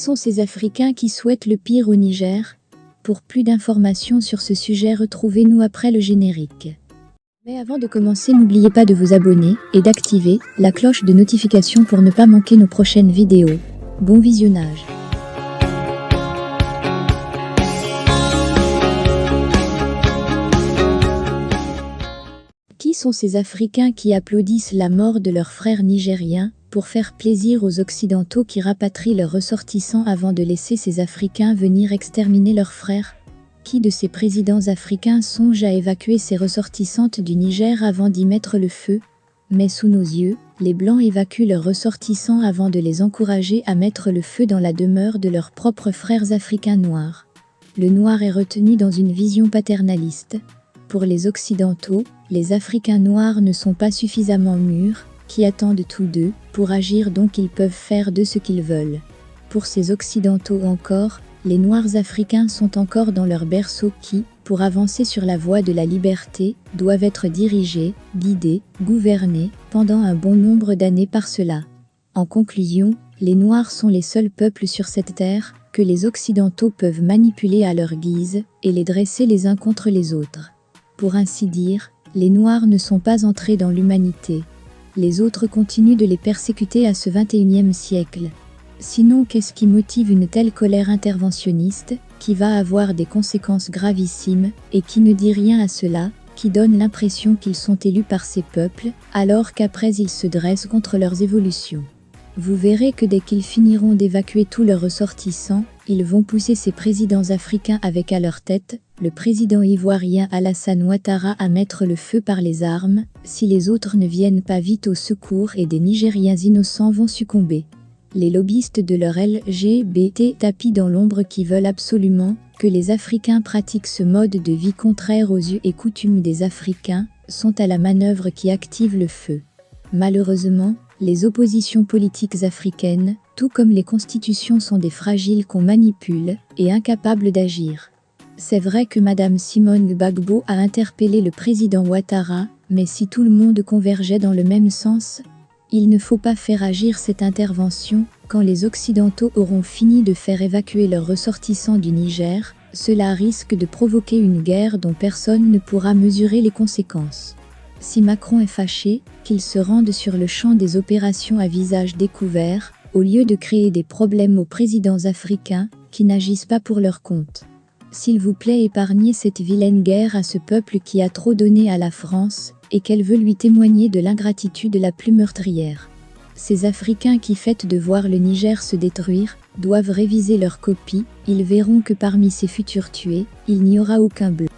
sont ces Africains qui souhaitent le pire au Niger? Pour plus d'informations sur ce sujet, retrouvez-nous après le générique. Mais avant de commencer, n'oubliez pas de vous abonner et d'activer la cloche de notification pour ne pas manquer nos prochaines vidéos. Bon visionnage. Qui sont ces Africains qui applaudissent la mort de leurs frères nigériens pour faire plaisir aux Occidentaux qui rapatrient leurs ressortissants avant de laisser ces Africains venir exterminer leurs frères? Qui de ces présidents africains songe à évacuer ces ressortissantes du Niger avant d'y mettre le feu? Mais sous nos yeux, les Blancs évacuent leurs ressortissants avant de les encourager à mettre le feu dans la demeure de leurs propres frères africains noirs. Le noir est retenu dans une vision paternaliste. Pour les Occidentaux, les Africains noirs ne sont pas suffisamment mûrs, qui attendent tous d'eux, pour agir donc ils peuvent faire de ce qu'ils veulent. Pour ces Occidentaux encore, les Noirs africains sont encore dans leur berceau qui, pour avancer sur la voie de la liberté, doivent être dirigés, guidés, gouvernés, pendant un bon nombre d'années par cela. En conclusion, les Noirs sont les seuls peuples sur cette terre que les Occidentaux peuvent manipuler à leur guise et les dresser les uns contre les autres. Pour ainsi dire, les Noirs ne sont pas entrés dans l'humanité. Les autres continuent de les persécuter à ce XXIe siècle. Sinon, qu'est-ce qui motive une telle colère interventionniste, qui va avoir des conséquences gravissimes, et qui ne dit rien à cela, qui donne l'impression qu'ils sont élus par ces peuples, alors qu'après ils se dressent contre leurs évolutions? Vous verrez que dès qu'ils finiront d'évacuer tous leurs ressortissants, ils vont pousser ces présidents africains avec à leur tête, le président ivoirien Alassane Ouattara à mettre le feu par les armes, si les autres ne viennent pas vite au secours et des Nigériens innocents vont succomber. Les lobbyistes de leur LGBT tapis dans l'ombre qui veulent absolument que les Africains pratiquent ce mode de vie contraire aux us et coutumes des Africains, sont à la manœuvre qui active le feu. Malheureusement, les oppositions politiques africaines, tout comme les constitutions, sont des fragiles qu'on manipule et incapables d'agir. C'est vrai que Madame Simone Gbagbo a interpellé le président Ouattara, mais si tout le monde convergeait dans le même sens, il ne faut pas faire agir cette intervention quand les Occidentaux auront fini de faire évacuer leurs ressortissants du Niger. Cela risque de provoquer une guerre dont personne ne pourra mesurer les conséquences. Si Macron est fâché, qu'il se rende sur le champ des opérations à visage découvert, au lieu de créer des problèmes aux présidents africains qui n'agissent pas pour leur compte. S'il vous plaît, épargnez cette vilaine guerre à ce peuple qui a trop donné à la France et qu'elle veut lui témoigner de l'ingratitude la plus meurtrière. Ces Africains qui fêtent de voir le Niger se détruire doivent réviser leur copie, ils verront que parmi ces futurs tués, il n'y aura aucun blanc.